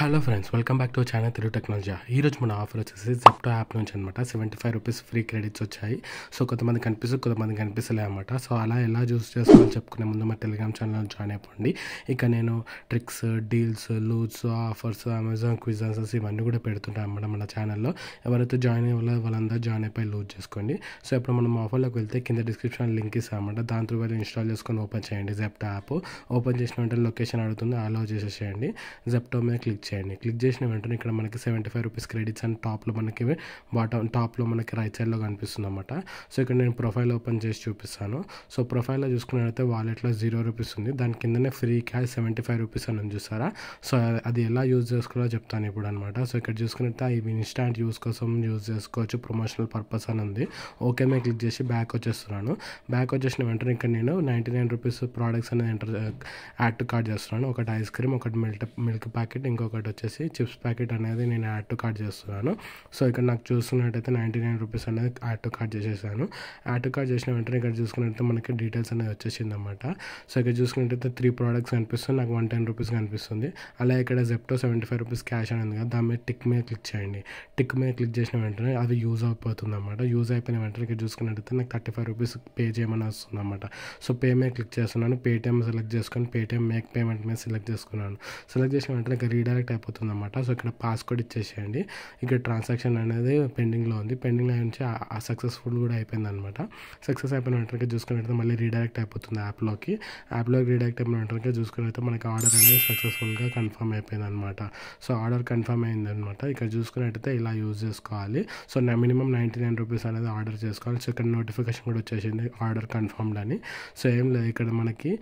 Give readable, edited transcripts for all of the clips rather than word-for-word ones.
Hello friends, welcome back to channel Telugu technology. ఈరోజు మన offer వచ్చేసి జెప్టో యాప్ నుంచి అనమాట. 75 రూపీస్ ఫ్రీ క్రెడిట్స్ వచ్చాయి. సో కొంతమంది కనిపిస్తుంది, కొంతమంది కనిపిస్తలే అనమాట. సో అలా ఎలా యూస్ చేసుకోవాలని చెప్పుకునే ముందు మా టెలిగ్రామ్ ఛానల్ జాయిన్ అయిపోండి. ఇక నేను tricks, deals, loots, offers, Amazon quiz answers ఇవన్నీ కూడా పెడుతుంటాను అనమాట మన ఛానల్లో. ఎవరైతే జాయిన్ అయ్యే వాళ్ళందరూ జాయిన్ అయిపోయి లూట్ చేసుకోండి. సో ఇప్పుడు మనం ఆఫర్లోకి వెళ్తే కింద డిస్క్రిప్షన్ లింక్ ఇస్తామన్నమాట. దాంతో వెళ్ళి ఇన్స్టాల్ చేసుకొని ఓపెన్ చేయండి. జెప్టో యాప్ ఓపెన్ చేసిన వెంటనే లొకేషన్ అడుగుతుంది, అలౌ చేసేసేయండి. జెప్టో మీద క్లిక్ చేయండి. క్లిక్ చేసిన వెంటనే ఇక్కడ మనకి 75 రూపీస్ క్రెడిట్స్ అని టాప్లో మనకి టాప్లో మనకి రైట్ సైడ్లో కనిపిస్తుంది అనమాట. సో ఇక్కడ నేను ప్రొఫైల్ ఓపెన్ చేసి చూపిస్తాను. సో ప్రొఫైల్లో చూసుకున్నట్లయితే వాలెట్లో 0 రూపీస్ ఉంది. దాని కిందనే ఫ్రీ క్యాష్ 75 రూపీస్ అని చూసారా. సో అది ఎలా యూజ్ చేసుకోవాలో చెప్తాను ఇప్పుడు అనమాట. సో ఇక్కడ చూసుకున్నట్లయితే ఇవి ఇన్స్టాంట్ యూస్ కోసం యూజ్ చేసుకోవచ్చు, ప్రమోషనల్ పర్పస్ అని ఉంది. ఓకే మీద క్లిక్ చేసి బ్యాక్ వచ్చేస్తున్నాను. బ్యాక్ వచ్చేసిన వెంటనే ఇక్కడ నేను 99 రూపీస్ ప్రోడక్ట్స్ అనేది యాడ్ టు కార్ట్ చేస్తున్నాను. ఒకటి ఐస్ క్రీమ్, ఒకటి మిల్క్ ప్యాకెట్, ఇంకొకటి వచ్చేసి చిప్స్ ప్యాకెట్ అనేది నేను యాడ్ టు కార్ట్ చేస్తున్నాను. సో ఇక్కడ నాకు చూస్తున్నట్టయితే 99 రూపీస్ అనేది యాడ్ టు కార్ట్ చేసేసాను. యాడ్ టు కార్ట్ చేసిన వెంటనే ఇక్కడ చూసుకున్నట్లయితే మనకి డీటెయిల్స్ అనేది వచ్చేసింది అనమాట. సో ఇక్కడ చూసుకున్నట్టయితే 3 ప్రోడక్ట్స్ కనిపిస్తుంది, నాకు 110 రూపీస్ కనిపిస్తుంది. అలా ఇక్కడ జెప్టో 75 రూపీస్ క్యాష్ అనేది కదా, దాని మీద టిక్ మీద క్లిక్ చేయండి. టిక్ మీద క్లిక్ చేసిన వెంటనే అది యూజ్ అయిపోతుంది అనమాట. యూజ్ అయిపోయిన వెంటనే ఇక్కడ చూసుకున్నట్టయితే నాకు 35 రూపీస్ పే చేయమని వస్తుంది అనమాట. సో పే మీద క్లిక్ చేస్తున్నాను. పేటిఎం సెలెక్ట్ చేసుకొని పేటిఎం మేక్ పేమెంట్ మీద సెలెక్ట్ చేసుకున్నాను. సెలెక్ట్ చేసిన వెంటనే ఇక్కడ రీడైరెక్ట్ అయిపోతుంది అనమాట. సో ఇక్కడ పాస్వర్డ్ ఇచ్చేసేయండి. ఇక్కడ ట్రాన్సాక్షన్ అనేది పెండింగ్లో ఉంది. పెండింగ్లో నుంచి సక్సెస్ఫుల్ కూడా అయిపోయింది అనమాట. సక్సెస్ అయిపోయిన వెంటనే చూసుకున్నట్లయితే మళ్ళీ రీడైరెక్ట్ అయిపోతుంది యాప్లోకి రీడైరెక్ట్ అయిపోయిన వెంటనే చూసుకున్నట్లయితే మనకి ఆర్డర్ అనేది సక్సెస్ఫుల్గా కన్ఫర్మ్ అయిపోయింది అనమాట. సో ఆర్డర్ కన్ఫర్మ్ అయింది అనమాట. ఇక్కడ చూసుకున్నట్టయితే ఇలా యూజ్ చేసుకోవాలి. సో మినిమం 99 రూపీస్ అనేది ఆర్డర్ చేసుకోవాలి. సో ఇక్కడ నోటిఫికేషన్ కూడా వచ్చేసింది ఆర్డర్ కన్ఫర్మ్డ్ అని. సో ఏం లేదు, ఇక్కడ మనకి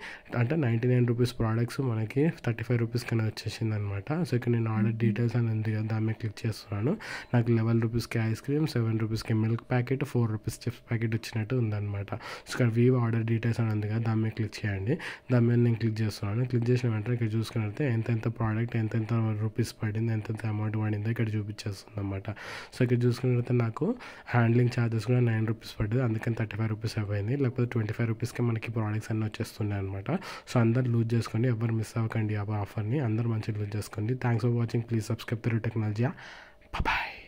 అంటే 99 రూపీస్ ప్రోడక్ట్స్ మనకి 35 రూపీస్ కన్నా వచ్చేసింది అనమాట. సో ఇక్కడ నేను ఆర్డర్ డీటెయిల్స్ అని ఉంది కదా, దాని మీద క్లిక్ చేస్తున్నాను. నాకు 11 రూపీస్కి ఐస్ క్రీమ్, 7 రూపీస్కి milk packet, 4 rupees chips packet వచ్చినట్టు ఉందన్నమాట. సో ఇక్కడ వ్యూ ఆర్డర్ డీటెయిల్స్ అని ఉంది కదా, దాని మీద క్లిక్ చేయండి. దాని మీద నేను క్లిక్ చేస్తున్నాను. క్లిక్ చేసిన వెంటనే ఇక్కడ చూసుకున్నట్లయితే ఎంతెంత ప్రోడక్ట్ ఎంతెంత రూపీస్ పడింది, ఎంతెంత అమౌంట్ పడిందో ఇక్కడ చూపించేస్తుంది అనమాట. సో ఇక్కడ చూసుకున్నట్లయితే నాకు హ్యాండ్లింగ్ ఛార్జెస్ కూడా 9 రూపీస్ పడ్డది, అందుకని 35 రూపీస్ అయిపోయింది. లేకపోతే 25 రూపీస్కి మనకి ప్రోడక్ట్స్ అన్నీ వచ్చేస్తున్నాయి అనమాట. సో అందరు లూజ్ చేసుకోండి, ఎవరు మిస్ అవ్వకండి ఆ ఆఫర్ని. అందరూ మంచిగా లూజ్ చేసుకోండి. Thanks for watching. Please subscribe Telugu technology. Bye.